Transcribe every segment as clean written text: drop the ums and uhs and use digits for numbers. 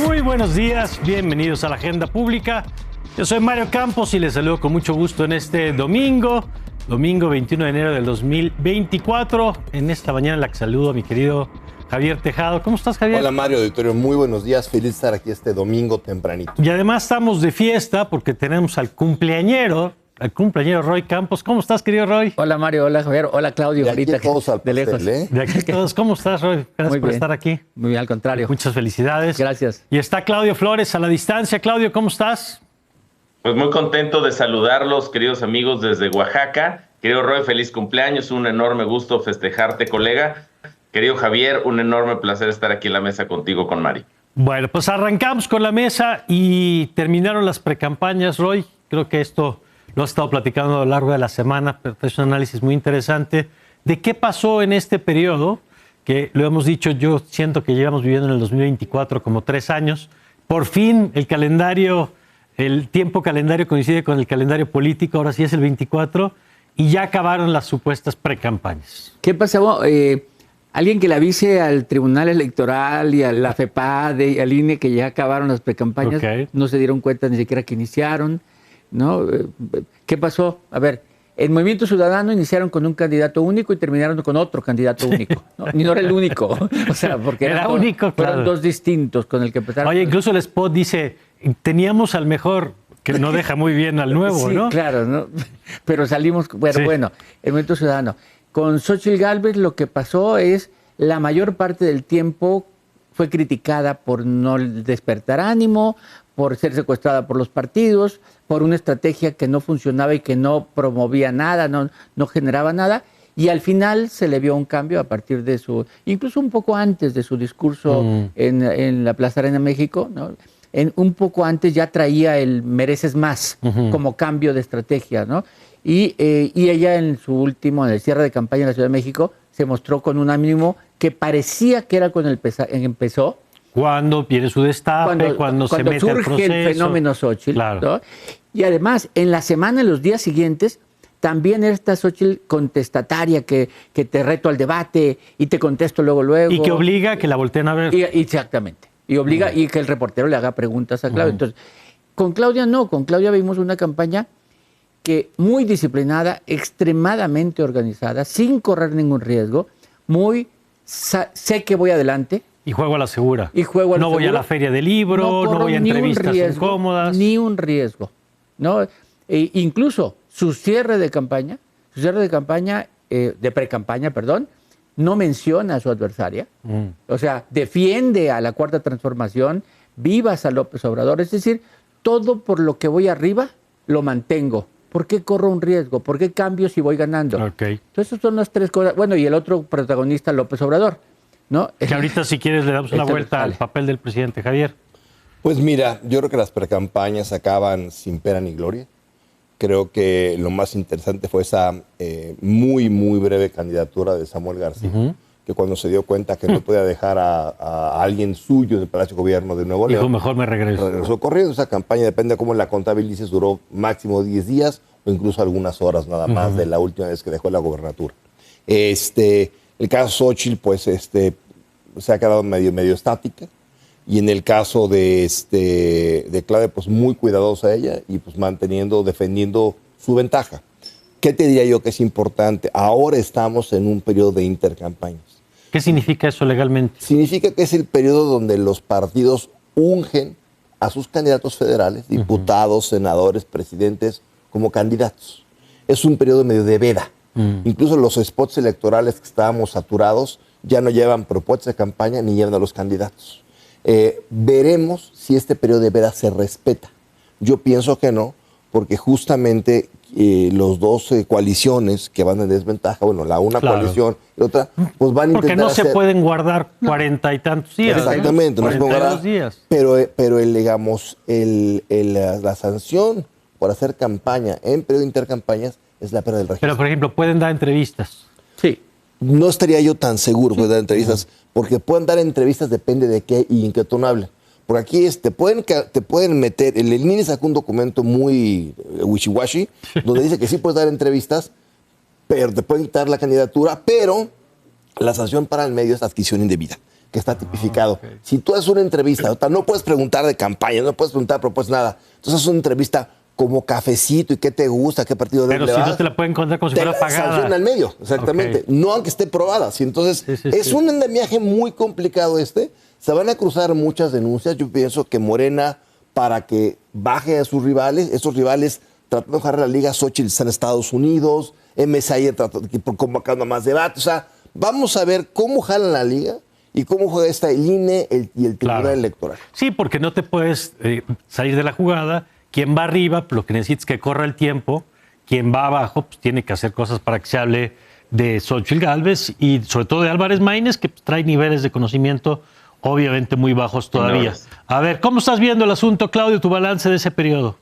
muy buenos días, bienvenidos a la Agenda Pública. Yo soy Mario Campos y les saludo con mucho gusto en este domingo 21 de enero del 2024. En esta mañana en la que saludo a mi querido Javier Tejado. ¿Cómo estás, Javier? Hola, Mario, auditorio, muy buenos días, feliz de estar aquí este domingo tempranito. Y además estamos de fiesta porque tenemos al cumpleañero Roy Campos. ¿Cómo estás, querido Roy? Hola, Mario. Hola, Javier. Hola, Claudio. De aquí todos al pastel, de lejos. De aquí todos. ¿Cómo estás, Roy? Gracias Muy por bien. estar aquí. Muy bien, al contrario. Muchas felicidades. Gracias. Y está Claudio Flores a la distancia. Claudio, ¿cómo estás? Pues muy contento de saludarlos, queridos amigos, desde Oaxaca. Querido Roy, feliz cumpleaños. Un enorme gusto festejarte, colega. Querido Javier, un enorme placer estar aquí en la mesa contigo, con Mari. Bueno, pues arrancamos con la mesa y terminaron las precampañas, Roy. Creo que esto lo has estado platicando a lo largo de la semana, pero es un análisis muy interesante de qué pasó en este periodo, que lo hemos dicho, yo siento que llevamos viviendo en el 2024 como 3 años. Por fin el tiempo calendario coincide con el calendario político, ahora sí es el 24, y ya acabaron las supuestas precampañas. ¿Qué pasó? Alguien que le avise al Tribunal Electoral y a la FEPAD y al INE que ya acabaron las precampañas, Ok. no se dieron cuenta ni siquiera que iniciaron, ¿no? ¿Qué pasó? A ver, el Movimiento Ciudadano iniciaron con un candidato único y terminaron con otro candidato único, ¿no? Y no era el único, o sea, porque Era único, fueron claro. dos distintos con el que empezaron. Oye, incluso el spot dice, teníamos al mejor, que no deja muy bien al nuevo, sí, ¿no? claro, ¿no? Pero salimos, bueno, Sí. bueno, el Movimiento Ciudadano. Con Xóchitl Gálvez lo que pasó es, la mayor parte del tiempo fue criticada por no despertar ánimo, por ser secuestrada por los partidos, por una estrategia que no funcionaba y que no promovía nada, no generaba nada. Y al final se le vio un cambio a partir de incluso un poco antes de su discurso en la Plaza Arena México, ¿no? Un poco antes ya traía el mereces más como cambio de estrategia, ¿no? Y ella en el cierre de campaña en la Ciudad de México, se mostró con un ánimo que parecía que era con el empezó. Cuando viene su destape, cuando se mete al surge proceso. el fenómeno Xóchitl, Claro. ¿no? Y además, en la semana, en los días siguientes, también esta Xóchitl contestataria que te reto al debate y te contesto luego. Y que obliga a que la volteen a ver. Exactamente. Y obliga y que el reportero le haga preguntas a Claudia. Entonces, con Claudia no. Con Claudia vimos una campaña que muy disciplinada, extremadamente organizada, sin correr ningún riesgo, sé que voy adelante. Y juego a la segura. No voy a la feria del libro, no voy a entrevistas incómodas. Ni un riesgo, ¿no? Incluso su cierre de campaña, de pre-campaña, perdón, no menciona a su adversaria. O sea, defiende a la Cuarta Transformación, vivas a López Obrador. Es decir, todo por lo que voy arriba, lo mantengo. ¿Por qué corro un riesgo? ¿Por qué cambio si voy ganando? Okay. Entonces, esas son las tres cosas. Bueno, y el otro protagonista, López Obrador, ¿no? Que ahorita, si quieres, le damos una vuelta al papel del presidente, Javier. Pues mira, yo creo que las precampañas acaban sin pena ni gloria. Creo que lo más interesante fue esa muy breve candidatura de Samuel García, que cuando se dio cuenta que no podía dejar a alguien suyo del Palacio de Gobierno de Nuevo León, dijo, mejor me regreso. Regresó corriendo. Esa campaña, depende de cómo la contabilices, duró máximo 10 días o incluso algunas horas nada más de la última vez que dejó la gobernatura. El caso Xóchitl, pues, se ha quedado medio estática. Y en el caso de Claudia, pues muy cuidadosa ella y pues defendiendo su ventaja. ¿Qué te diría yo que es importante? Ahora estamos en un periodo de intercampañas. ¿Qué significa eso legalmente? Significa que es el periodo donde los partidos ungen a sus candidatos federales, diputados, senadores, presidentes, como candidatos. Es un periodo medio de veda. Incluso los spots electorales que estábamos saturados ya no llevan propuestas de campaña ni llevan a los candidatos. Veremos si este periodo de veda se respeta. Yo pienso que no, porque justamente los dos coaliciones que van en desventaja, bueno, una coalición y otra, pues van a intentar. Porque no se pueden guardar 40 y tantos días. Exactamente, no se pueden guardar. Días. Pero la sanción por hacer campaña en periodo de intercampañas es la pérdida del registro. Pero, por ejemplo, pueden dar entrevistas. Sí. No estaría yo tan seguro de dar entrevistas, porque pueden dar entrevistas, depende de qué y en qué tono hablen. Porque aquí te pueden meter, el INE sacó un documento muy wishy-washy, donde dice que sí puedes dar entrevistas, pero te pueden quitar la candidatura, pero la sanción para el medio es adquisición indebida. que está tipificado. Okay. Si tú haces una entrevista, no puedes preguntar de campaña, no puedes preguntar propuestas, nada. Entonces haces una entrevista como cafecito y qué te gusta, qué partido Pero le si vas, no te la pueden contar como si fuera pagada. Sanciona al medio, exactamente. Okay. No aunque esté probada. ¿Sí? Entonces, es un endemiaje muy complicado Se van a cruzar muchas denuncias. Yo pienso que Morena, para que baje a sus rivales, esos rivales tratando de dejar la liga, Xochitl está en Estados Unidos, MS ayer convocando más debate. O sea, vamos a ver cómo jalan la liga y cómo juega el INE y el Tribunal Electoral. Sí, porque no te puedes salir de la jugada. Quien va arriba, lo que necesita es que corra el tiempo. Quien va abajo, pues tiene que hacer cosas para que se hable de Xochitl Gálvez y sobre todo de Álvarez Maínez, que trae niveles de conocimiento obviamente muy bajos todavía. A ver, ¿cómo estás viendo el asunto, Claudio, tu balance de ese periodo?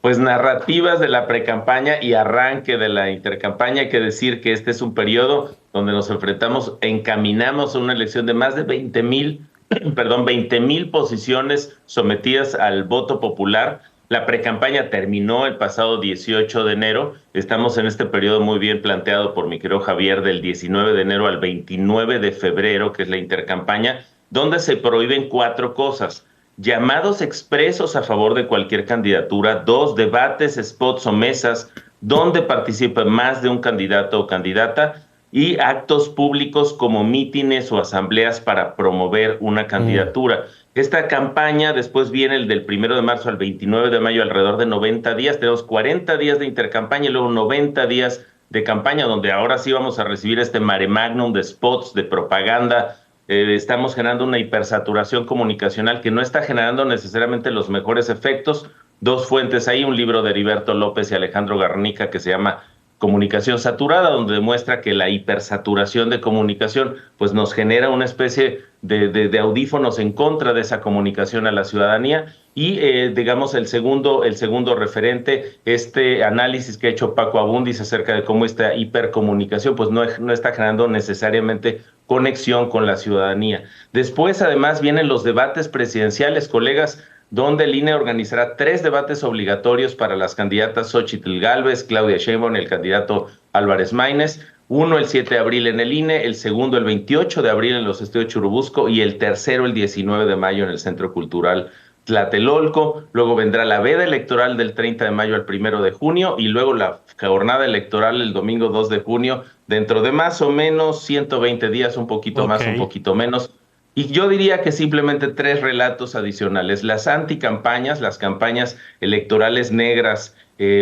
Pues narrativas de la precampaña y arranque de la intercampaña. Hay que decir que este es un periodo donde nos encaminamos a una elección de más de 20,000 posiciones sometidas al voto popular. La precampaña terminó el pasado 18 de enero. Estamos en este periodo muy bien planteado por mi querido Javier, del 19 de enero al 29 de febrero, que es la intercampaña, donde se prohíben 4 cosas. Llamados expresos a favor de cualquier candidatura, 2 debates, spots o mesas donde participe más de un candidato o candidata, y actos públicos como mítines o asambleas para promover una candidatura. Esta campaña después viene el del 1 de marzo al 29 de mayo, alrededor de 90 días. Tenemos 40 días de intercampaña y luego 90 días de campaña, donde ahora sí vamos a recibir este mare magnum de spots, de propaganda. Estamos generando una hipersaturación comunicacional que no está generando necesariamente los mejores efectos. 2 fuentes ahí, un libro de Heriberto López y Alejandro Garnica que se llama Comunicación Saturada, donde demuestra que la hipersaturación de comunicación pues nos genera una especie de audífonos en contra de esa comunicación a la ciudadanía. Y digamos el segundo referente, este análisis que ha hecho Paco Abundis acerca de cómo esta hipercomunicación pues no está generando necesariamente conexión con la ciudadanía. Después además vienen los debates presidenciales, colegas, donde el INE organizará 3 debates obligatorios para las candidatas Xochitl Gálvez, Claudia Sheinbaum y el candidato Álvarez Maínez. Uno el 7 de abril en el INE, el segundo el 28 de abril en los estudios Churubusco y el tercero el 19 de mayo en el Centro Cultural Tlatelolco. Luego vendrá la veda electoral del 30 de mayo al 1 de junio y luego la jornada electoral el domingo 2 de junio, dentro de más o menos 120 días, un poquito más, un poquito menos. Y yo diría que simplemente 3 relatos adicionales. Las anticampañas, las campañas electorales negras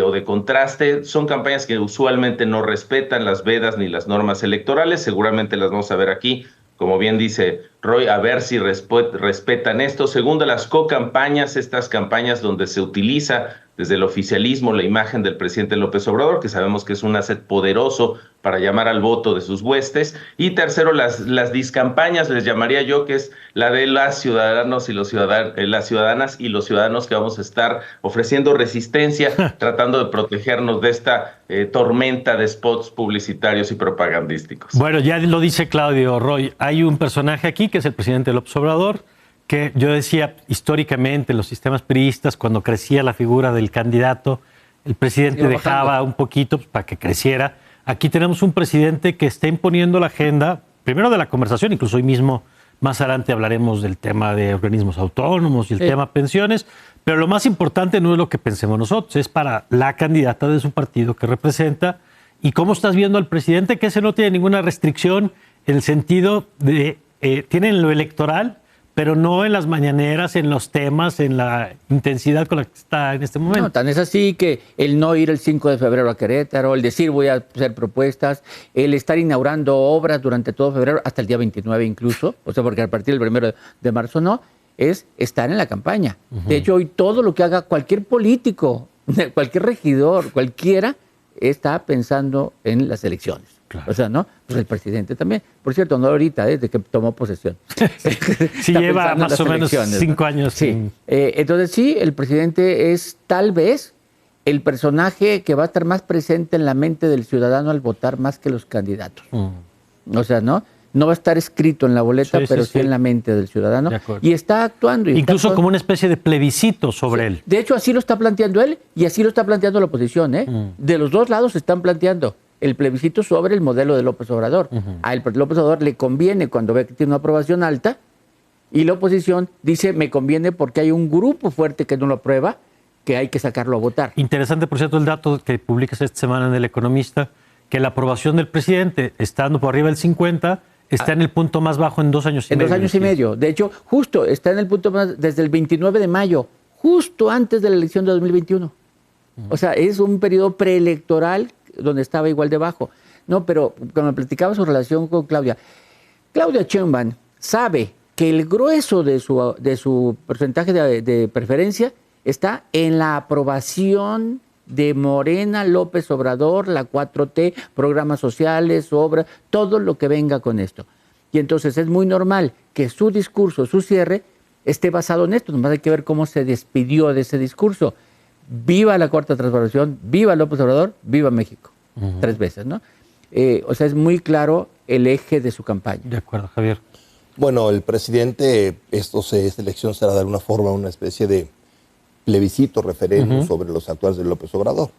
o de contraste, son campañas que usualmente no respetan las vedas ni las normas electorales. Seguramente las vamos a ver aquí, como bien dice Roy, a ver si respetan esto. Segundo, las co-campañas, estas campañas donde se utiliza desde el oficialismo la imagen del presidente López Obrador, que sabemos que es un asset poderoso para llamar al voto de sus huestes. Y tercero, las discampañas, les llamaría yo, que es la de las ciudadanos y las ciudadanas y los ciudadanos que vamos a estar ofreciendo resistencia, tratando de protegernos de esta tormenta de spots publicitarios y propagandísticos. Bueno, ya lo dice Claudio, Roy, hay un personaje aquí que es el presidente López Obrador, que yo decía históricamente en los sistemas priistas, cuando crecía la figura del candidato, el presidente dejaba un poquito para que creciera. Aquí tenemos un presidente que está imponiendo la agenda, primero de la conversación, incluso hoy mismo, más adelante hablaremos del tema de organismos autónomos y el tema pensiones, pero lo más importante no es lo que pensemos nosotros, es para la candidata de su partido que representa. ¿Y cómo estás viendo al presidente? Que ese no tiene ninguna restricción en el sentido de, tiene en lo electoral, pero no en las mañaneras, en los temas, en la intensidad con la que está en este momento. No, tan es así que el no ir el 5 de febrero a Querétaro, el decir voy a hacer propuestas, el estar inaugurando obras durante todo febrero, hasta el día 29 incluso, o sea, porque a partir del 1 de marzo no, es estar en la campaña. De hecho, hoy todo lo que haga cualquier político, cualquier regidor, cualquiera, está pensando en las elecciones. Claro. O sea, ¿no? Pues el presidente también. Por cierto, no ahorita, desde que tomó posesión. Sí, lleva más o menos 5 años. Sí. Entonces, sí, el presidente es tal vez el personaje que va a estar más presente en la mente del ciudadano al votar más que los candidatos. O sea, ¿no? No va a estar escrito en la boleta, pero sí en la mente del ciudadano. Y está actuando. Incluso como una especie de plebiscito sobre él. De hecho, así lo está planteando él y así lo está planteando la oposición. De los dos lados se están planteando. el plebiscito sobre el modelo de López Obrador. A López Obrador le conviene cuando ve que tiene una aprobación alta, y la oposición dice, me conviene porque hay un grupo fuerte que no lo aprueba, que hay que sacarlo a votar. Interesante, por cierto, el dato que publicas esta semana en El Economista, que la aprobación del presidente, estando por arriba del 50, está en el punto más bajo en 2 años y medio. En 2 años y medio. De hecho, justo está en el punto más desde el 29 de mayo, justo antes de la elección de 2021. O sea, es un periodo preelectoral donde estaba igual de bajo. No, pero cuando me platicaba su relación con Claudia Sheinbaum sabe que el grueso de su porcentaje de preferencia está en la aprobación de Morena, López Obrador, la 4T, programas sociales, obras, todo lo que venga con esto. Y entonces es muy normal que su discurso, su cierre, esté basado en esto. Nomás hay que ver cómo se despidió de ese discurso. Viva la Cuarta Transformación, viva López Obrador, viva México. 3 veces, ¿no? O sea, es muy claro el eje de su campaña. De acuerdo, Javier. Bueno, el presidente, esta elección será de alguna forma una especie de plebiscito, referéndum sobre los actuales de López Obrador.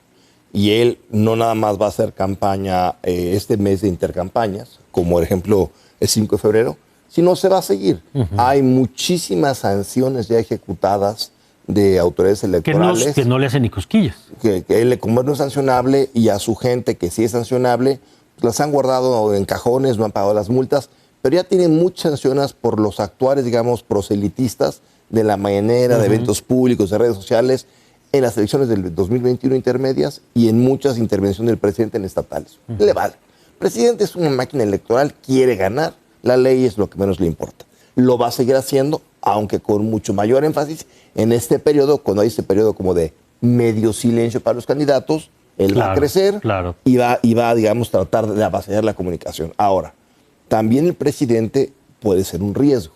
Y él no nada más va a hacer campaña este mes de intercampañas, como por ejemplo el 5 de febrero, sino se va a seguir. Hay muchísimas sanciones ya ejecutadas de autoridades electorales. Que no le hacen ni cosquillas. Que él, como no es sancionable, y a su gente que sí es sancionable, pues las han guardado en cajones, no han pagado las multas, pero ya tienen muchas sanciones por los actuales, digamos, proselitistas de la mañanera, de eventos públicos, de redes sociales, en las elecciones del 2021 intermedias y en muchas intervenciones del presidente en estatales. Le vale. El presidente es una máquina electoral, quiere ganar, la ley es lo que menos le importa. Lo va a seguir haciendo, aunque con mucho mayor énfasis en este periodo, cuando hay este periodo como de medio silencio para los candidatos, él va a crecer y va, digamos, tratar de avasallar la comunicación. Ahora, también el presidente puede ser un riesgo.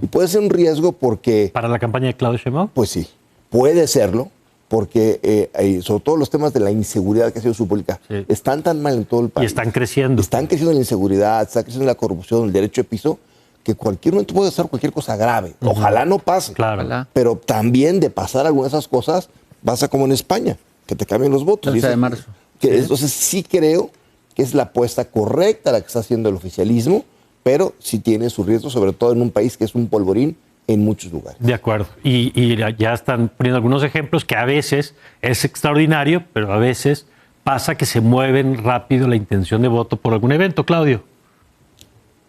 Y puede ser un riesgo porque... ¿Para la campaña de Claudia Sheinbaum? Pues sí, puede serlo, porque sobre todo los temas de la inseguridad que ha sido su política están tan mal en todo el país. Y están creciendo. Están creciendo la inseguridad, está creciendo la corrupción, el derecho de piso, que cualquier momento puede ser cualquier cosa grave. Ojalá no pase. Claro. Ojalá. Pero también de pasar algunas de esas cosas, pasa como en España, que te cambian los votos. El 11 de marzo. Entonces sí creo que es la apuesta correcta la que está haciendo el oficialismo, pero sí tiene su riesgo, sobre todo en un país que es un polvorín en muchos lugares. De acuerdo. Y ya están poniendo algunos ejemplos que a veces es extraordinario, pero a veces pasa que se mueven rápido la intención de voto por algún evento, Claudio.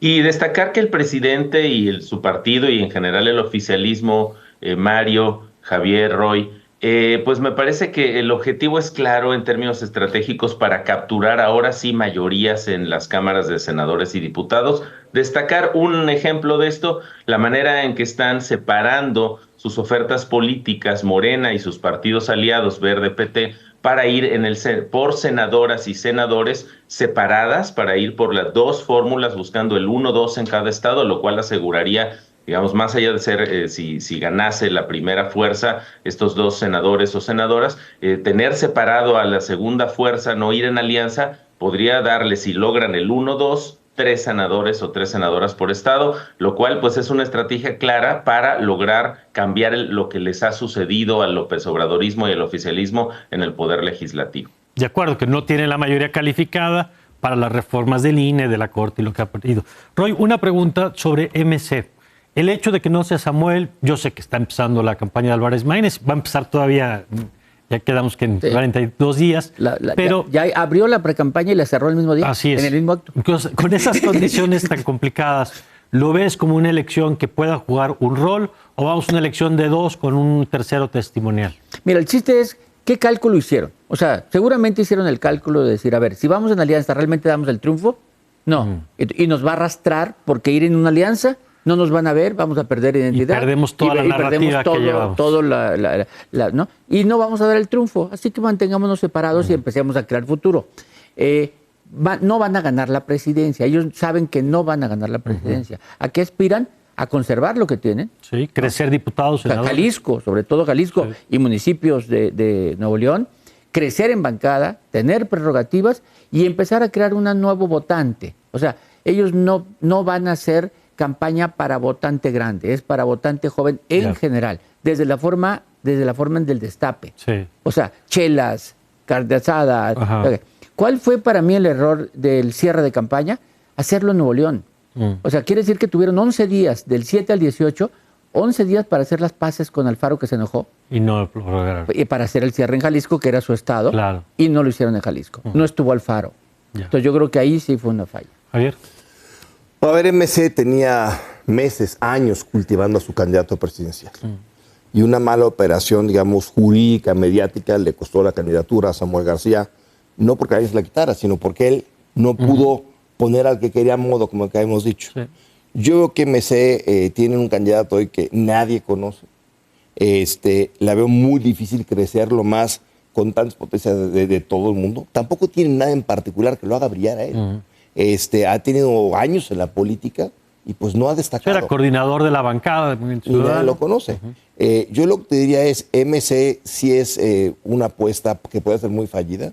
Y destacar que el presidente y su partido y en general el oficialismo, Mario, Javier, Roy, pues me parece que el objetivo es claro en términos estratégicos para capturar ahora sí mayorías en las cámaras de senadores y diputados. Destacar un ejemplo de esto, la manera en que están separando sus ofertas políticas, Morena y sus partidos aliados, Verde, PT, para ir por senadoras y senadores separadas, para ir por las 2 fórmulas, buscando el 1-2 en cada estado, lo cual aseguraría, digamos, más allá de ser, si ganase la primera fuerza, estos 2 senadores o senadoras, tener separado a la segunda fuerza, no ir en alianza, podría darle, si logran el 1-2, 3 senadores o 3 senadoras por estado, lo cual pues es una estrategia clara para lograr cambiar lo que les ha sucedido al López Obradorismo y al oficialismo en el poder legislativo. De acuerdo, que no tiene la mayoría calificada para las reformas del INE, de la Corte y lo que ha perdido. Roy, una pregunta sobre MC. El hecho de que no sea Samuel, yo sé que está empezando la campaña de Álvarez Maínez, va a empezar todavía, ya quedamos que en 42 días, pero... Ya abrió la precampaña y la cerró el mismo día. Así es. En el mismo acto. Con esas condiciones tan complicadas, ¿lo ves como una elección que pueda jugar un rol o vamos a una elección de 2 con un tercero testimonial? Mira, el chiste es, ¿qué cálculo hicieron? O sea, seguramente hicieron el cálculo de decir, a ver, si vamos en alianza, ¿realmente damos el triunfo? No. Y nos va a arrastrar porque ir en una alianza... No nos van a ver, vamos a perder identidad. Y perdemos toda la narrativa que llevamos. ¿No? Y no vamos a dar el triunfo. Así que mantengámonos separados y empecemos a crear futuro. No van a ganar la presidencia. Ellos saben que no van a ganar la presidencia. ¿A qué aspiran? A conservar lo que tienen. Sí, crecer diputados, senadores. Jalisco, sobre todo Jalisco y municipios de Nuevo León. Crecer en bancada, tener prerrogativas y empezar a crear un nuevo votante. O sea, ellos no van a hacer campaña para votante grande, es para votante joven en general, desde la forma del destape. Sí. O sea, chelas, carne asada. ¿Cuál fue para mí el error del cierre de campaña? Hacerlo en Nuevo León. O sea, quiere decir que tuvieron 11 días, del 7 al 18, 11 días para hacer las paces con Alfaro, que se enojó. Y no lo lograron. Y para hacer el cierre en Jalisco, que era su estado. Claro. Y no lo hicieron en Jalisco. No estuvo Alfaro. Ya. Entonces yo creo que ahí sí fue una falla. Javier. A ver, MC tenía meses, años cultivando a su candidato presidencial. Y una mala operación, digamos, jurídica, mediática, le costó la candidatura a Samuel García, no porque alguien se la quitara, sino porque él no pudo poner al que quería a modo, como que hemos dicho. Sí. Yo veo que MC tiene un candidato hoy que nadie conoce. La veo muy difícil crecerlo más con tantas potencias de todo el mundo. Tampoco tiene nada en particular que lo haga brillar a él. Ha tenido años en la política y pues no ha destacado. Era coordinador de la bancada del Movimiento Y nadie Ciudadano. lo conoce. Yo lo que te diría es, MC sí es una apuesta que puede ser muy fallida,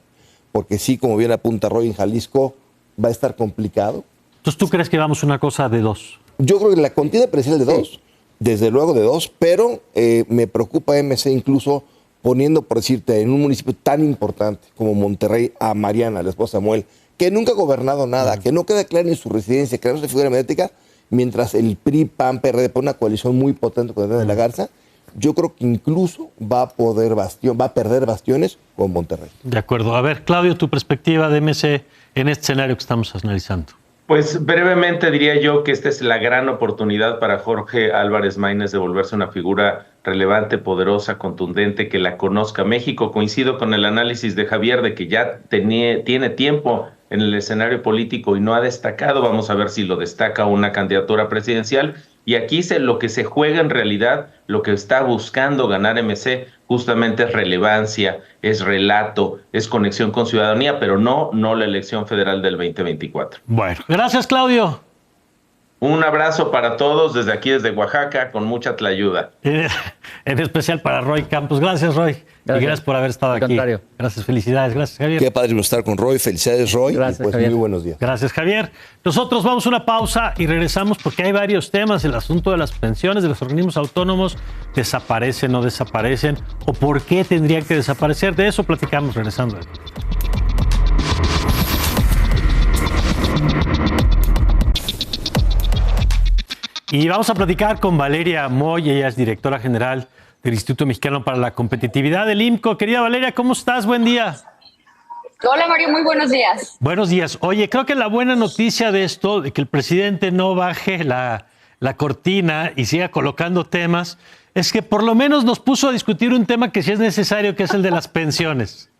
porque sí, como bien apunta Roy, en Jalisco va a estar complicado. Entonces, ¿tú crees que vamos una cosa de dos? Yo creo que la contienda presidencial de dos, desde luego de dos, pero me preocupa MC incluso poniendo, por decirte, en un municipio tan importante como Monterrey a Mariana, la esposa de Samuel, que nunca ha gobernado nada, que no queda clara en su residencia, que no se figura mediática, mientras el PRI, PAN, PRD pone una coalición muy potente con el de la Garza. Yo creo que incluso va a perder bastiones con Monterrey. De acuerdo. A ver, Claudio, tu perspectiva de MC en este escenario que estamos analizando. Pues brevemente diría yo que esta es la gran oportunidad para Jorge Álvarez Maínez de volverse una figura relevante, poderosa, contundente, que la conozca México. Coincido con el análisis de Javier de que ya tiene tiempo en el escenario político y no ha destacado. Vamos a ver si lo destaca una candidatura presidencial. Y aquí lo que se juega en realidad, lo que está buscando ganar MC, justamente es relevancia, es relato, es conexión con ciudadanía, pero no la elección federal del 2024. Bueno, gracias, Claudio. Un abrazo para todos desde aquí, desde Oaxaca, con mucha tlayuda. En especial para Roy Campos. Gracias, Roy. Gracias. Y gracias por haber estado Al aquí. contrario. Gracias, felicidades. Gracias, Javier. Qué padre estar con Roy. Felicidades, Roy. Gracias, y pues Javier. muy buenos días. Gracias, Javier. Nosotros vamos a una pausa y regresamos porque hay varios temas. El asunto de las pensiones de los organismos autónomos, desaparecen, no desaparecen, o por qué tendrían que desaparecer. De eso platicamos regresando. Y vamos a platicar con Valeria Moy, ella es directora general del Instituto Mexicano para la Competitividad del IMCO. Querida Valeria, ¿cómo estás? Buen día. Hola Mario, muy buenos días. Buenos días. Oye, creo que la buena noticia de esto, de que el presidente no baje la cortina y siga colocando temas, es que por lo menos nos puso a discutir un tema que sí es necesario, que es el de las pensiones.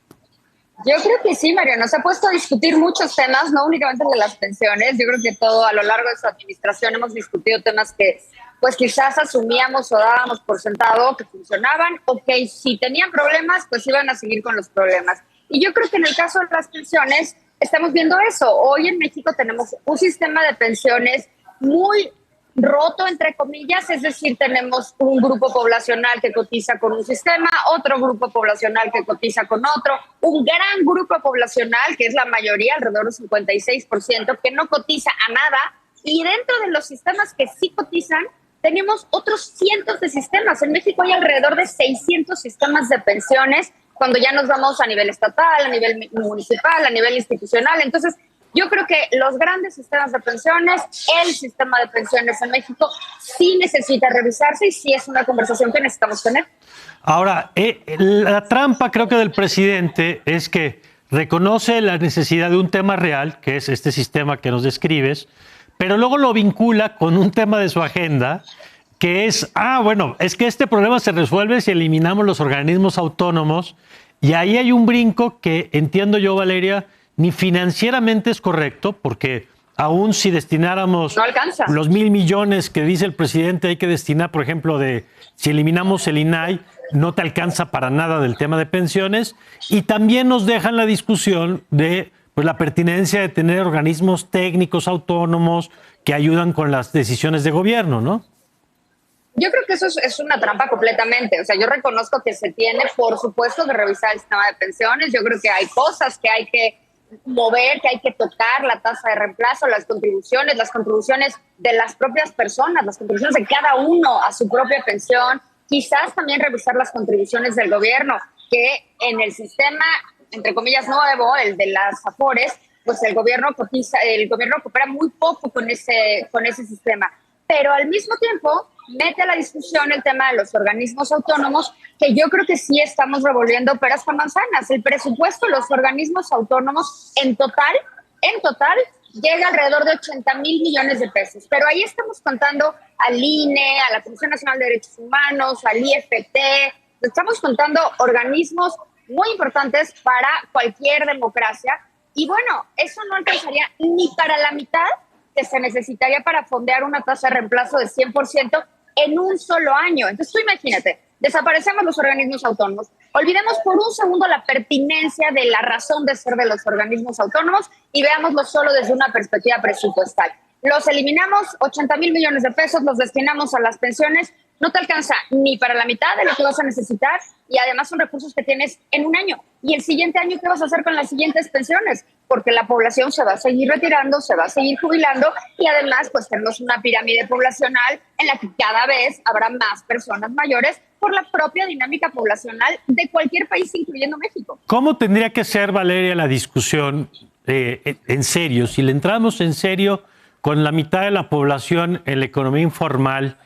Yo creo que sí, Mario, nos ha puesto a discutir muchos temas, no únicamente el de las pensiones. Yo creo que todo a lo largo de su administración hemos discutido temas que pues quizás asumíamos o dábamos por sentado que funcionaban o que si tenían problemas pues iban a seguir con los problemas. Y yo creo que en el caso de las pensiones estamos viendo eso. Hoy en México tenemos un sistema de pensiones muy roto, entre comillas, es decir, tenemos un grupo poblacional que cotiza con un sistema, otro grupo poblacional que cotiza con otro, un gran grupo poblacional, que es la mayoría, alrededor del 56%, que no cotiza a nada, y dentro de los sistemas que sí cotizan, tenemos otros cientos de sistemas. En México hay alrededor de 600 sistemas de pensiones, cuando ya nos vamos a nivel estatal, a nivel municipal, a nivel institucional. Entonces, yo creo que los grandes sistemas de pensiones, el sistema de pensiones en México, sí necesita revisarse y sí es una conversación que necesitamos tener. Ahora, la trampa creo que del presidente es que reconoce la necesidad de un tema real, que es este sistema que nos describes, pero luego lo vincula con un tema de su agenda, que es, bueno, es que este problema se resuelve si eliminamos los organismos autónomos, y ahí hay un brinco que entiendo yo, Valeria, ni financieramente es correcto, porque aún si destináramos no alcanza. los 1,000 millones que dice el presidente hay que destinar, por ejemplo, si eliminamos el INAI, no te alcanza para nada del tema de pensiones, y también nos dejan la discusión de pues, la pertinencia de tener organismos técnicos autónomos que ayudan con las decisiones de gobierno, ¿no? Yo creo que eso es una trampa completamente. O sea, yo reconozco que se tiene, por supuesto, que revisar el sistema de pensiones. Yo creo que hay cosas que hay que mover, que hay que tocar, la tasa de reemplazo, las contribuciones de las propias personas, las contribuciones de cada uno a su propia pensión, quizás también revisar las contribuciones del gobierno, que en el sistema entre comillas, nuevo, el de las Afores, pues el gobierno coopera muy poco con ese sistema. Pero al mismo tiempo mete a la discusión el tema de los organismos autónomos, que yo creo que sí estamos revolviendo peras con manzanas. El presupuesto de los organismos autónomos en total, llega alrededor de 80,000 millones de pesos. Pero ahí estamos contando al INE, a la Comisión Nacional de Derechos Humanos, al IFT, estamos contando organismos muy importantes para cualquier democracia. Y bueno, eso no alcanzaría ni para la mitad que se necesitaría para fondear una tasa de reemplazo de 100% en un solo año. Entonces tú imagínate, desaparecemos los organismos autónomos, olvidemos por un segundo la pertinencia de la razón de ser de los organismos autónomos y veámoslo solo desde una perspectiva presupuestal. Los eliminamos, 80,000 millones de pesos, los destinamos a las pensiones, no te alcanza ni para la mitad de lo que vas a necesitar y además son recursos que tienes en un año. Y el siguiente año, ¿qué vas a hacer con las siguientes pensiones? Porque la población se va a seguir retirando, se va a seguir jubilando y además pues tenemos una pirámide poblacional en la que cada vez habrá más personas mayores por la propia dinámica poblacional de cualquier país, incluyendo México. ¿Cómo tendría que ser, Valeria, la discusión en serio? Si le entramos en serio con la mitad de la población en la economía informal,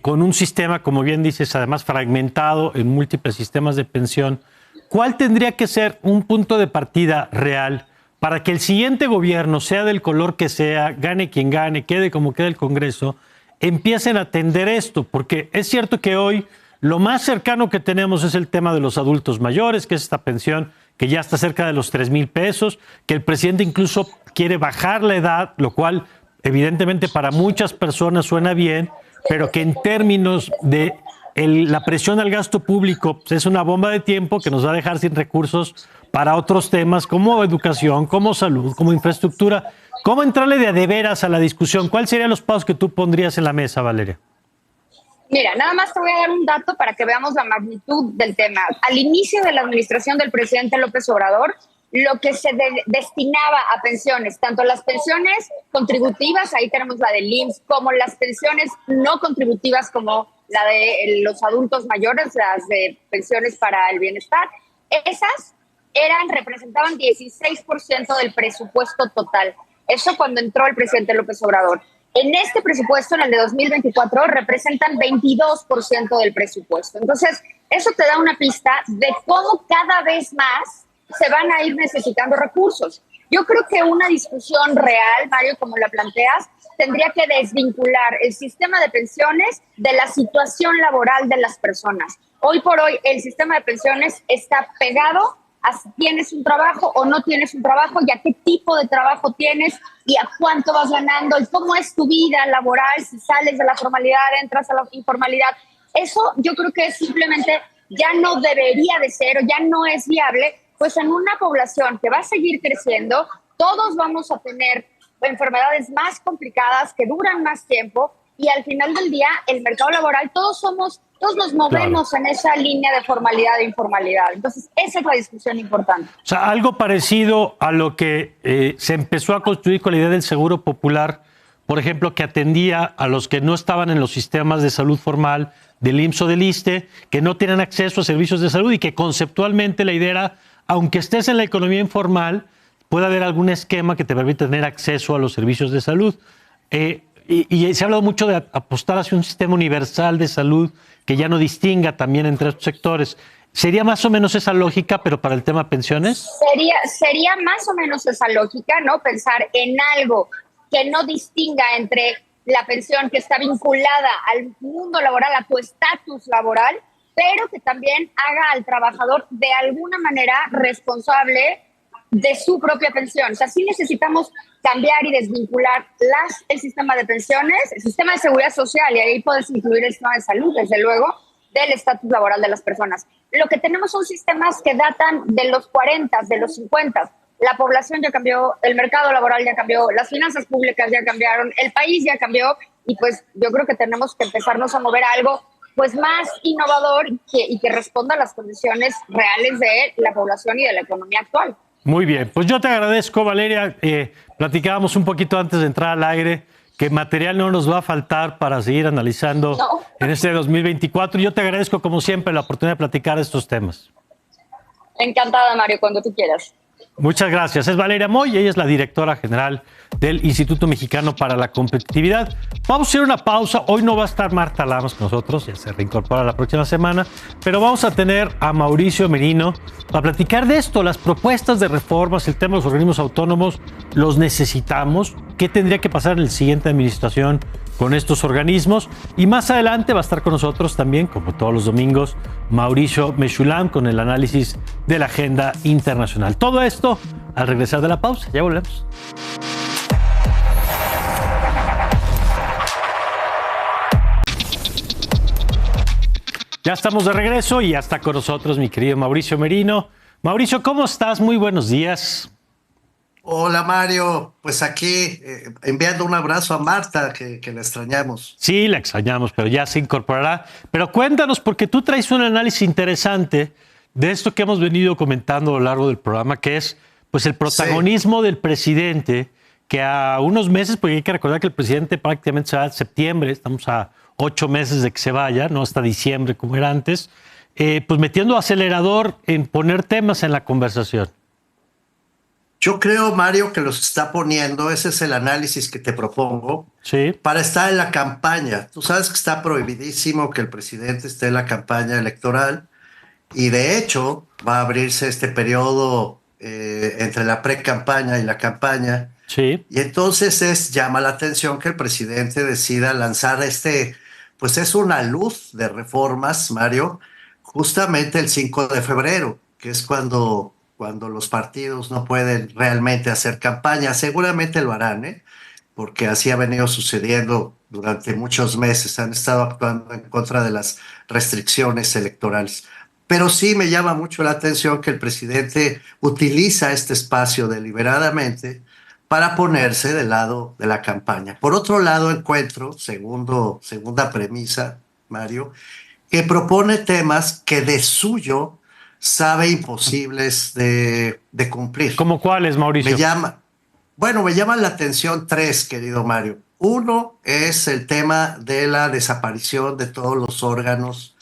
con un sistema, como bien dices, además fragmentado en múltiples sistemas de pensión, ¿cuál tendría que ser un punto de partida real para que el siguiente gobierno, sea del color que sea, gane quien gane, quede como quede el Congreso, empiecen a atender esto? Porque es cierto que hoy lo más cercano que tenemos es el tema de los adultos mayores, que es esta pensión que ya está cerca de los 3,000 pesos, que el presidente incluso quiere bajar la edad, lo cual evidentemente para muchas personas suena bien, pero que en términos de la presión al gasto público pues es una bomba de tiempo que nos va a dejar sin recursos para otros temas como educación, como salud, como infraestructura. ¿Cómo entrarle de veras a la discusión? ¿Cuáles serían los pasos que tú pondrías en la mesa, Valeria? Mira, nada más te voy a dar un dato para que veamos la magnitud del tema. Al inicio de la administración del presidente López Obrador, lo que se destinaba a pensiones, tanto las pensiones contributivas, ahí tenemos la del IMSS, como las pensiones no contributivas, como la de los adultos mayores, las de pensiones para el bienestar, esas representaban 16% del presupuesto total. Eso cuando entró el presidente López Obrador. En este presupuesto, en el de 2024, representan 22% del presupuesto. Entonces, eso te da una pista de cómo cada vez más se van a ir necesitando recursos. Yo creo que una discusión real, Mario, como la planteas, tendría que desvincular el sistema de pensiones de la situación laboral de las personas. Hoy por hoy, el sistema de pensiones está pegado a si tienes un trabajo o no tienes un trabajo y a qué tipo de trabajo tienes y a cuánto vas ganando y cómo es tu vida laboral, si sales de la formalidad, entras a la informalidad. Eso yo creo que simplemente ya no debería de ser o ya no es viable, pues en una población que va a seguir creciendo, todos vamos a tener enfermedades más complicadas que duran más tiempo y al final del día el mercado laboral, todos nos movemos en esa línea de formalidad e informalidad. Entonces, esa es la discusión importante. O sea, algo parecido a lo que se empezó a construir con la idea del seguro popular, por ejemplo, que atendía a los que no estaban en los sistemas de salud formal del IMSS o del ISSSTE, que no tienen acceso a servicios de salud y que conceptualmente la idea era, aunque estés en la economía informal, puede haber algún esquema que te permita tener acceso a los servicios de salud. Y se ha hablado mucho de apostar hacia un sistema universal de salud que ya no distinga también entre estos sectores. ¿Sería más o menos esa lógica, pero para el tema pensiones? Sería más o menos esa lógica, ¿no? Pensar en algo que no distinga entre la pensión que está vinculada al mundo laboral, a tu estatus laboral, pero que también haga al trabajador de alguna manera responsable de su propia pensión. O sea, sí necesitamos cambiar y desvincular el sistema de pensiones, el sistema de seguridad social, y ahí puedes incluir el sistema de salud, desde luego, del estatus laboral de las personas. Lo que tenemos son sistemas que datan de los 40, de los 50. La población ya cambió, el mercado laboral ya cambió, las finanzas públicas ya cambiaron, el país ya cambió, y pues yo creo que tenemos que empezarnos a mover a algo pues más innovador y que responda a las condiciones reales de la población y de la economía actual. Muy bien, pues yo te agradezco, Valeria. Platicábamos un poquito antes de entrar al aire que material no nos va a faltar para seguir analizando en este 2024. Yo te agradezco, como siempre, la oportunidad de platicar estos temas. Encantada, Mario, cuando tú quieras. Muchas gracias. Es Valeria Moy, ella es la directora general del Instituto Mexicano para la Competitividad. Vamos a hacer una pausa. Hoy no va a estar Marta Lamas con nosotros, ya se reincorpora la próxima semana, pero vamos a tener a Mauricio Merino para platicar de esto, las propuestas de reformas, el tema de los organismos autónomos, ¿los necesitamos? ¿Qué tendría que pasar en la siguiente administración con estos organismos? Y más adelante va a estar con nosotros también, como todos los domingos, Mauricio Meshulam con el análisis de la agenda internacional. Todo esto al regresar de la pausa. Ya volvemos. Ya estamos de regreso y ya está con nosotros mi querido Mauricio Merino. Mauricio, ¿cómo estás? Muy buenos días. Hola Mario, pues aquí enviando un abrazo a Marta, que la extrañamos. Sí, la extrañamos, pero ya se incorporará. Pero cuéntanos, porque tú traes un análisis interesante de esto que hemos venido comentando a lo largo del programa, que es pues el protagonismo del presidente, que a unos meses, porque hay que recordar que el presidente prácticamente se va en septiembre, estamos a 8 meses de que se vaya, no hasta diciembre como era antes, pues metiendo acelerador en poner temas en la conversación. Yo creo, Mario, que los está poniendo, ese es el análisis que te propongo, Sí. para estar en la campaña. Tú sabes que está prohibidísimo que el presidente esté en la campaña electoral y de hecho va a abrirse este periodo entre la pre-campaña y la campaña. Sí. Y entonces llama la atención que el presidente decida lanzar pues es una luz de reformas, Mario, justamente el 5 de febrero, que es cuando los partidos no pueden realmente hacer campaña. Seguramente lo harán, porque así ha venido sucediendo durante muchos meses. Han estado actuando en contra de las restricciones electorales. Pero sí me llama mucho la atención que el presidente utiliza este espacio deliberadamente para ponerse del lado de la campaña. Por otro lado, encuentro, segunda premisa, Mario, que propone temas que de suyo sabe imposibles de cumplir. ¿Cómo cuáles, Mauricio? Me llaman la atención 3, querido Mario. Uno es el tema de la desaparición de todos los órganos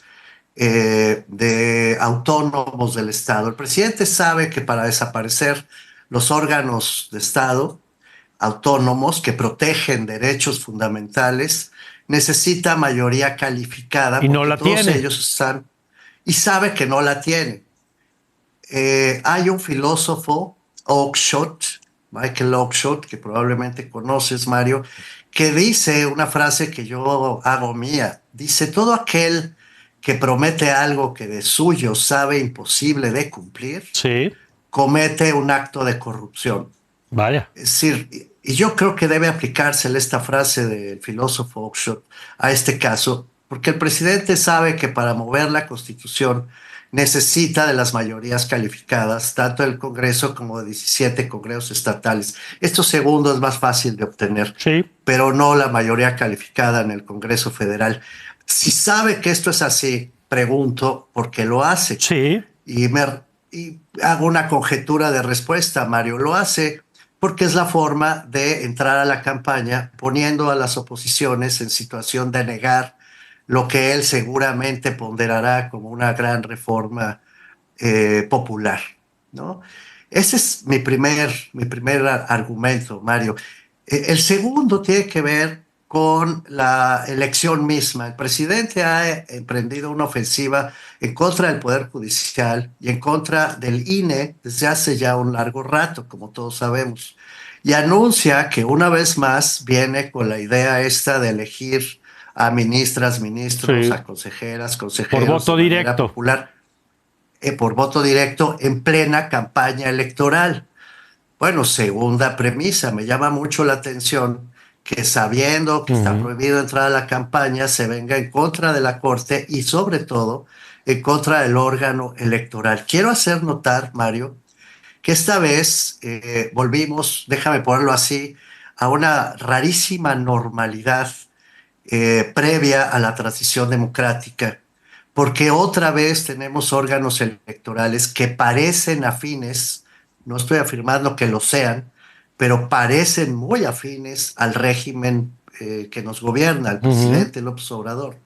de autónomos del Estado. El presidente sabe que para desaparecer los órganos de Estado autónomos que protegen derechos fundamentales necesita mayoría calificada. Y no la todos tiene. Ellos están, y sabe que no la tiene. Hay un filósofo, Michael Oakeshott, que probablemente conoces, Mario, que dice una frase que yo hago mía. Dice, todo aquel que promete algo que de suyo sabe imposible de cumplir, Sí. comete un acto de corrupción. Vaya. Es decir, y yo creo que debe aplicársele esta frase del filósofo Oakeshott a este caso, porque el presidente sabe que para mover la Constitución necesita de las mayorías calificadas, tanto del Congreso como de 17 congresos estatales. Esto segundo es más fácil de obtener, Sí. pero no la mayoría calificada en el Congreso Federal. Si sabe que esto es así, pregunto por qué lo hace. Sí. Y hago una conjetura de respuesta, Mario. Lo hace porque es la forma de entrar a la campaña poniendo a las oposiciones en situación de negar lo que él seguramente ponderará como una gran reforma popular, ¿no? Ese es mi primer argumento, Mario. El segundo tiene que ver con la elección misma. El presidente ha emprendido una ofensiva en contra del Poder Judicial y en contra del INE desde hace ya un largo rato, como todos sabemos, y anuncia que una vez más viene con la idea esta de elegir a ministras, ministros, Sí. a consejeras, consejeros. Por voto de manera directo. popular, por voto directo en plena campaña electoral. Bueno, segunda premisa, me llama mucho la atención que sabiendo que está prohibido entrar a la campaña, se venga en contra de la Corte y sobre todo en contra del órgano electoral. Quiero hacer notar, Mario, que esta vez volvimos, déjame ponerlo así, a una rarísima normalidad previa a la transición democrática, porque otra vez tenemos órganos electorales que parecen afines, no estoy afirmando que lo sean, pero parecen muy afines al régimen que nos gobierna, al presidente López Obrador.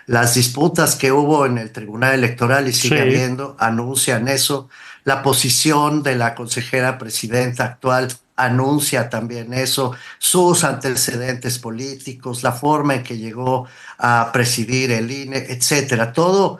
Las disputas que hubo en el Tribunal Electoral y sigue Sí. habiendo anuncian eso. La posición de la consejera presidenta actual anuncia también eso, sus antecedentes políticos, la forma en que llegó a presidir el INE, etcétera. Todo,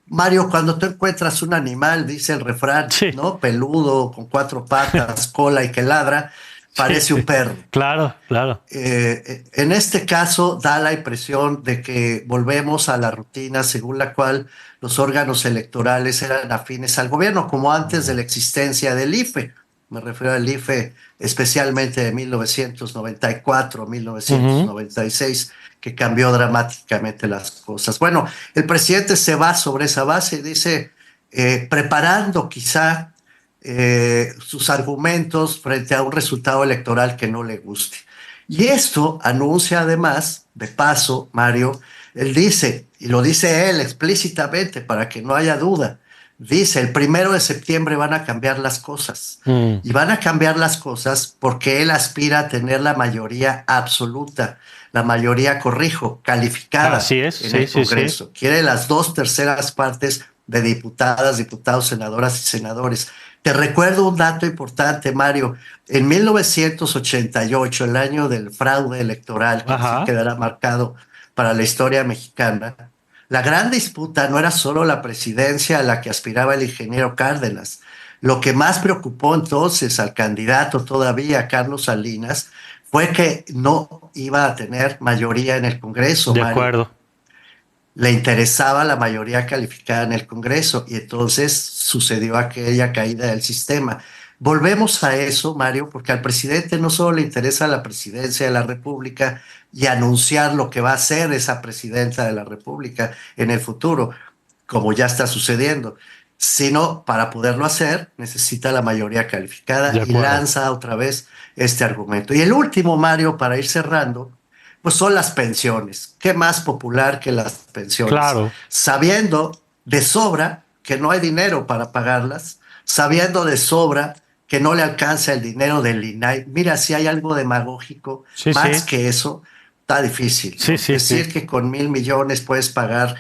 Mario, cuando tú encuentras un animal, dice el refrán, Sí. ¿no? Peludo, con 4 patas, cola y que ladra, parece un perro. Claro, claro. En este caso da la impresión de que volvemos a la rutina según la cual los órganos electorales eran afines al gobierno, como antes de la existencia del IFE. Me refiero al IFE especialmente de 1994, 1996, que cambió dramáticamente las cosas. Bueno, el presidente se va sobre esa base y dice, preparando quizá sus argumentos frente a un resultado electoral que no le guste. Y esto anuncia además, de paso, Mario, él dice, y lo dice él explícitamente para que no haya duda, dice, el 1 de septiembre van a cambiar las cosas. Y van a cambiar las cosas porque él aspira a tener la mayoría absoluta, la mayoría, corrijo, calificada Así es, en el Congreso. Quiere las 2/3 partes de diputadas, diputados, senadoras y senadores. Te recuerdo un dato importante, Mario. En 1988, el año del fraude electoral, que así quedará marcado para la historia mexicana, la gran disputa no era solo la presidencia a la que aspiraba el ingeniero Cárdenas. Lo que más preocupó entonces al candidato todavía, Carlos Salinas, fue que no iba a tener mayoría en el Congreso. De acuerdo. Le interesaba la mayoría calificada en el Congreso y entonces sucedió aquella caída del sistema. Volvemos a eso, Mario, porque al presidente no solo le interesa la presidencia de la República y anunciar lo que va a hacer esa presidenta de la República en el futuro, como ya está sucediendo, sino para poderlo hacer necesita la mayoría calificada y lanza otra vez este argumento. Y el último, Mario, para ir cerrando, pues son las pensiones. ¿Qué más popular que las pensiones? Claro. Sabiendo de sobra que no hay dinero para pagarlas, sabiendo de sobra que no le alcanza el dinero del INAI. Mira, si hay algo demagógico, más que eso, está difícil. Sí, ¿no? sí, Decir que con 1,000 millones puedes pagar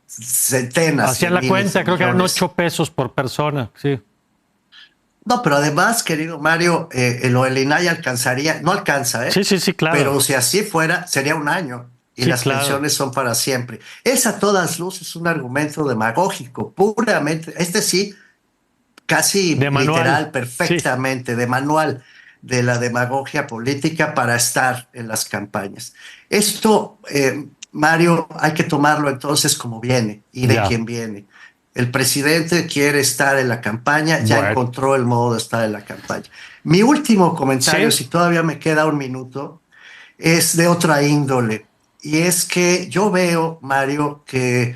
centenas. Hacían la cuenta, creo que eran 8 pesos por persona, sí. No, pero además, querido Mario, lo del INAI alcanzaría, no alcanza, ¿eh? Sí, claro. Pero si así fuera, sería un año y las pensiones son para siempre. Es a todas luces un argumento demagógico, puramente, sí, casi de literal, manual. perfectamente, de manual de la demagogia política para estar en las campañas. Esto, Mario, hay que tomarlo entonces como viene y de quién viene. El presidente quiere estar en la campaña, ya encontró el modo de estar en la campaña. Mi último comentario, si todavía me queda un minuto, es de otra índole. Y es que yo veo, Mario, que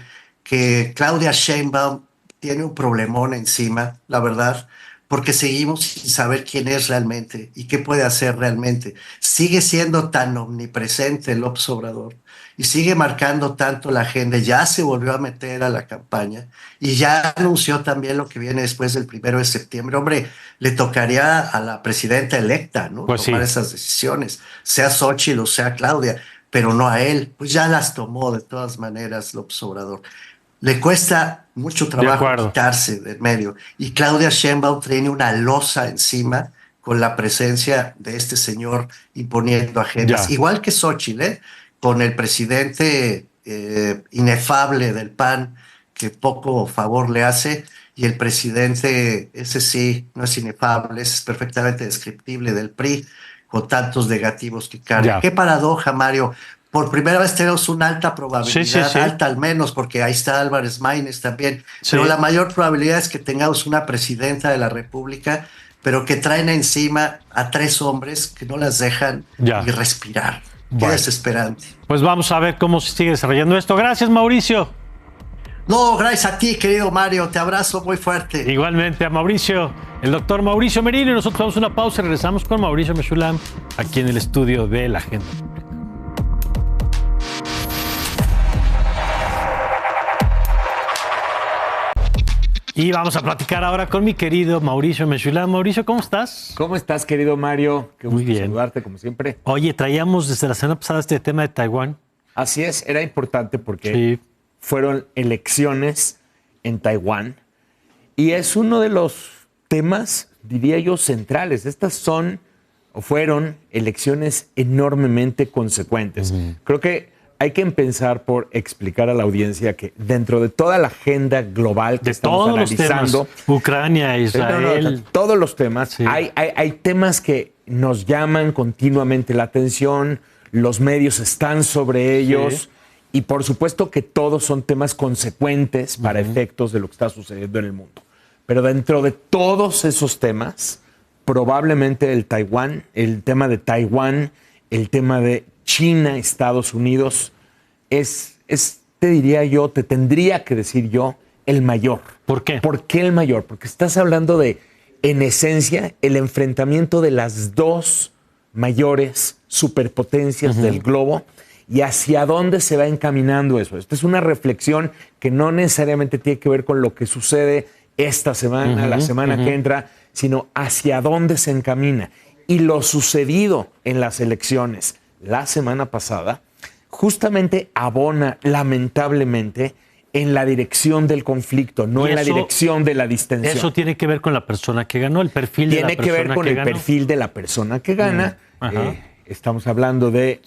Claudia Sheinbaum tiene un problemón encima, la verdad, porque seguimos sin saber quién es realmente y qué puede hacer realmente. Sigue siendo tan omnipresente López Obrador y sigue marcando tanto la agenda, ya se volvió a meter a la campaña y ya anunció también lo que viene después del 1 de septiembre. Hombre, le tocaría a la presidenta electa, ¿no? Tomar esas decisiones, sea Xóchitl o sea Claudia, pero no a él. Pues ya las tomó de todas maneras López Obrador. Le cuesta mucho trabajo quitarse del medio. Y Claudia Sheinbaum tiene una losa encima con la presencia de este señor imponiendo agendas. Igual que Xóchitl, con el presidente inefable del PAN, que poco favor le hace, y el presidente, ese sí, no es inefable, es perfectamente descriptible, del PRI, con tantos negativos que carga. Qué paradoja, Mario. Por primera vez tenemos una alta probabilidad, alta al menos, porque ahí está Álvarez Maínez también, pero la mayor probabilidad es que tengamos una presidenta de la República, pero que traen encima a 3 hombres que no las dejan ni respirar. Qué desesperante. Pues vamos a ver cómo se sigue desarrollando esto. Gracias, Mauricio. No, gracias a ti, querido Mario. Te abrazo muy fuerte. Igualmente a Mauricio, el doctor Mauricio Merino. Y nosotros vamos a una pausa y regresamos con Mauricio Meshulam aquí en el estudio de La Agenda. Y vamos a platicar ahora con mi querido Mauricio Meshulam. Mauricio, ¿cómo estás? ¿Cómo estás, querido Mario? Qué Muy gusto bien. saludarte, como siempre. Oye, traíamos desde la semana pasada este tema de Taiwán. Así es, era importante porque fueron elecciones en Taiwán Y es uno de los temas, diría yo, centrales. Estas son o fueron elecciones enormemente consecuentes. Creo que hay que empezar por explicar a la audiencia que dentro de toda la agenda global que estamos todos analizando, los temas, Ucrania, Israel, todos los temas, Sí. hay temas que nos llaman continuamente la atención, los medios están sobre ellos, y por supuesto que todos son temas consecuentes para efectos de lo que está sucediendo en el mundo. Pero dentro de todos esos temas, probablemente el tema de Taiwán, el tema de China, Estados Unidos, te diría yo, te tendría que decir yo, el mayor. ¿Por qué? ¿Por qué el mayor? Porque estás hablando de, en esencia, el enfrentamiento de las dos mayores superpotencias del globo y hacia dónde se va encaminando eso. Esta es una reflexión que no necesariamente tiene que ver con lo que sucede esta semana, la semana que entra, sino hacia dónde se encamina. Y lo sucedido en las elecciones la semana pasada justamente abona, lamentablemente, en la dirección del conflicto, no en la dirección de la distensión. Eso tiene que ver con la persona que ganó, el perfil de la persona que ganó. Tiene que ver con el perfil de la persona que gana. Estamos hablando de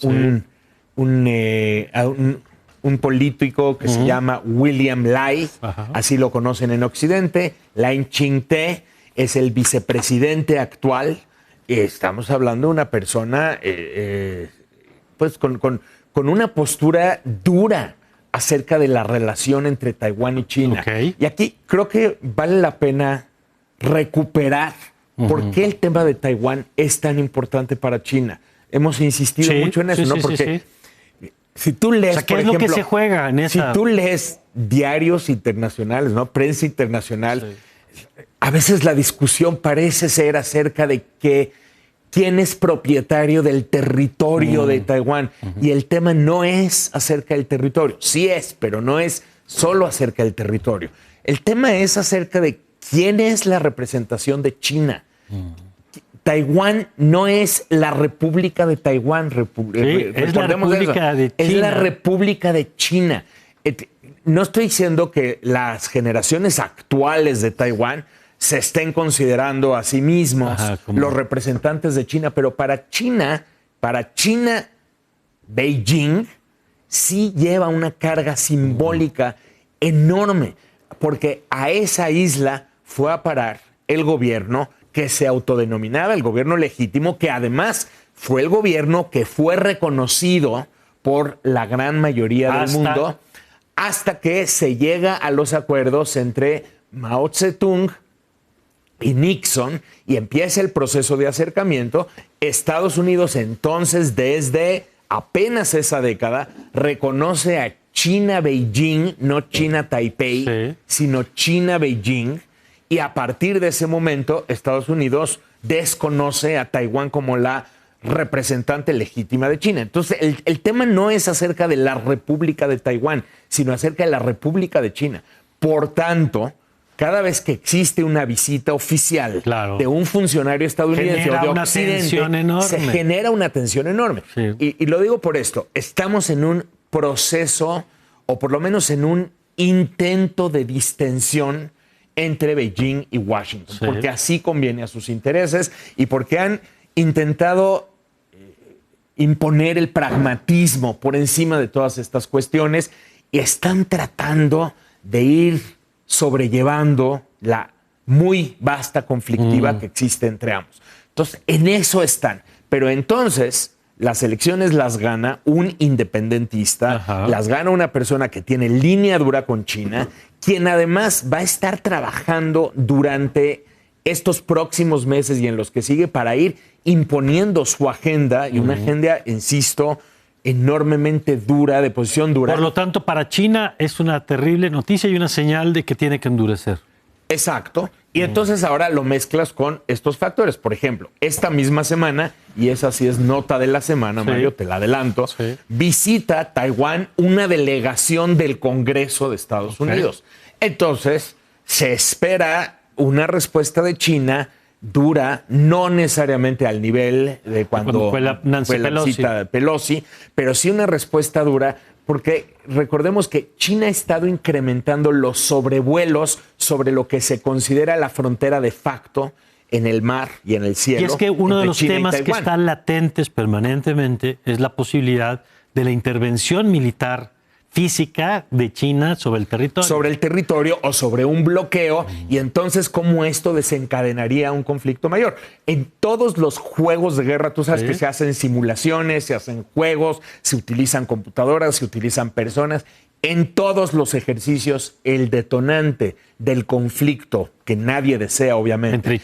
un político que se llama William Lai, así lo conocen en Occidente. Lai Ching-te es el vicepresidente actual. Estamos hablando de una persona pues con una postura dura acerca de la relación entre Taiwán y China. Y aquí creo que vale la pena recuperar por qué el tema de Taiwán es tan importante para China. Hemos insistido mucho en eso, ¿no? Porque si tú lees, ¿qué por es ejemplo, lo que se juega en esa? Si tú lees diarios internacionales, ¿no? Prensa internacional, a veces la discusión parece ser acerca de quién es propietario del territorio de Taiwán. Y el tema no es acerca del territorio. Sí es, pero no es solo acerca del territorio. El tema es acerca de quién es la representación de China. Taiwán no es la República de Taiwán. Es la República de China. Es la República de China. No estoy diciendo que las generaciones actuales de Taiwán se estén considerando a sí mismos los representantes de China, pero para China, Beijing sí lleva una carga simbólica enorme, porque a esa isla fue a parar el gobierno que se autodenominaba el gobierno legítimo, que además fue el gobierno que fue reconocido por la gran mayoría del mundo, hasta que se llega a los acuerdos entre Mao Zedong y Nixon y empieza el proceso de acercamiento. Estados Unidos entonces, desde apenas esa década, reconoce a China Beijing, no China Taipei, sino China Beijing, y a partir de ese momento Estados Unidos desconoce a Taiwán como la representante legítima de China. Entonces el tema no es acerca de la República de Taiwán, sino acerca de la República de China. Por tanto, cada vez que existe una visita oficial de un funcionario estadounidense o de Occidente, se genera una tensión enorme. Y lo digo por esto, estamos en un proceso, o por lo menos en un intento de distensión entre Beijing y Washington, porque así conviene a sus intereses y porque han intentado imponer el pragmatismo por encima de todas estas cuestiones y están tratando de ir sobrellevando la muy vasta conflictiva que existe entre ambos. Entonces, en eso están. Pero entonces, las elecciones las gana un independentista, las gana una persona que tiene línea dura con China, quien además va a estar trabajando durante estos próximos meses y en los que sigue para ir imponiendo su agenda, y una agenda, insisto, enormemente dura, de posición dura. Por lo tanto, para China es una terrible noticia y una señal de que tiene que endurecer. Exacto. Y entonces ahora lo mezclas con estos factores. Por ejemplo, esta misma semana, y esa sí es nota de la semana, Mario, te la adelanto, visita Taiwán una delegación del Congreso de Estados Unidos. Entonces, se espera una respuesta de China dura, no necesariamente al nivel de cuando fue la visita de Pelosi, pero sí una respuesta dura, porque recordemos que China ha estado incrementando los sobrevuelos sobre lo que se considera la frontera de facto en el mar y en el cielo. Y es que uno de los China y temas que Taiwán. están latentes permanentemente es la posibilidad de la intervención militar física de China sobre el territorio. Sobre el territorio o sobre un bloqueo, y entonces cómo esto desencadenaría un conflicto mayor. En todos los juegos de guerra, tú sabes que se hacen simulaciones, se hacen juegos, se utilizan computadoras, se utilizan personas. En todos los ejercicios, el detonante del conflicto que nadie desea, obviamente, entre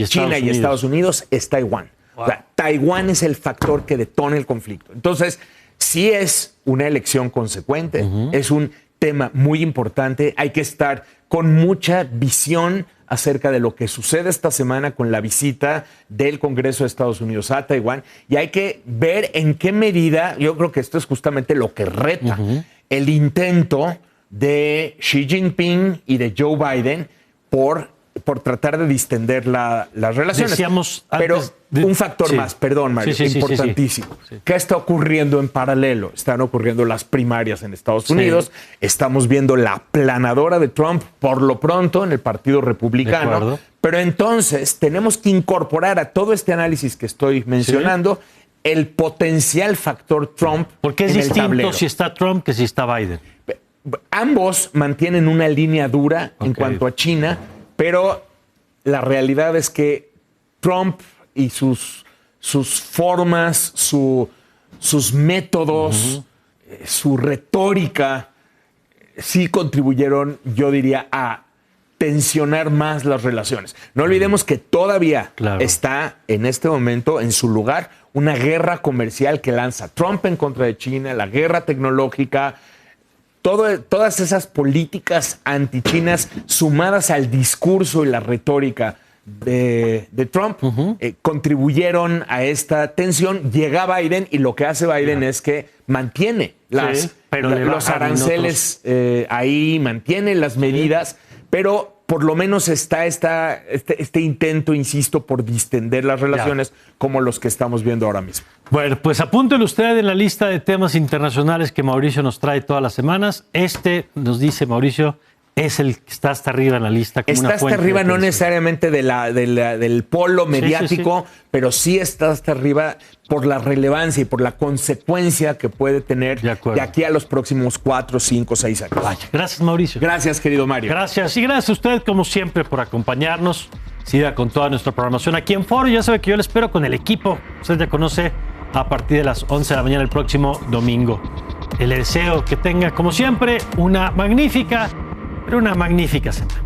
China y Estados Unidos es Taiwán. Wow. O sea, Taiwán es el factor que detona el conflicto. Entonces, sí es una elección consecuente, es un tema muy importante. Hay que estar con mucha visión acerca de lo que sucede esta semana con la visita del Congreso de Estados Unidos a Taiwán, y hay que ver en qué medida, yo creo que esto es justamente lo que reta el intento de Xi Jinping y de Joe Biden por tratar de distender las relaciones. Decíamos pero antes un factor más, perdón, Mario, importantísimo. Sí. ¿Qué está ocurriendo en paralelo? Están ocurriendo las primarias en Estados Unidos, estamos viendo la aplanadora de Trump por lo pronto en el Partido Republicano, pero entonces tenemos que incorporar a todo este análisis que estoy mencionando el potencial factor Trump. Porque es distinto si está Trump que si está Biden. Ambos mantienen una línea dura en cuanto a China, pero la realidad es que Trump y sus formas, sus métodos, su retórica, sí contribuyeron, yo diría, a tensionar más las relaciones. No olvidemos que todavía está en este momento en su lugar una guerra comercial que lanza Trump en contra de China, la guerra tecnológica. Todas esas políticas antichinas sumadas al discurso y la retórica de Trump contribuyeron a esta tensión. Llega Biden y lo que hace Biden es que mantiene los aranceles ahí, mantiene las medidas, pero por lo menos está este intento, insisto, por distender las relaciones como los que estamos viendo ahora mismo. Bueno, pues apúntelo usted en la lista de temas internacionales que Mauricio nos trae todas las semanas. Nos dice Mauricio, es el que está hasta arriba en la lista. Como está hasta arriba no necesariamente del polo mediático, pero sí está hasta arriba por la relevancia y por la consecuencia que puede tener de aquí a los próximos 4, 5, 6 años. Vaya, gracias, Mauricio. Gracias, querido Mario. Gracias. Y gracias a usted, como siempre, por acompañarnos. Siga con toda nuestra programación aquí en Foro. Ya sabe que yo le espero con el equipo. Usted ya conoce, a partir de las 11 de la mañana el próximo domingo. Le deseo que tenga, como siempre, una magnífica semana.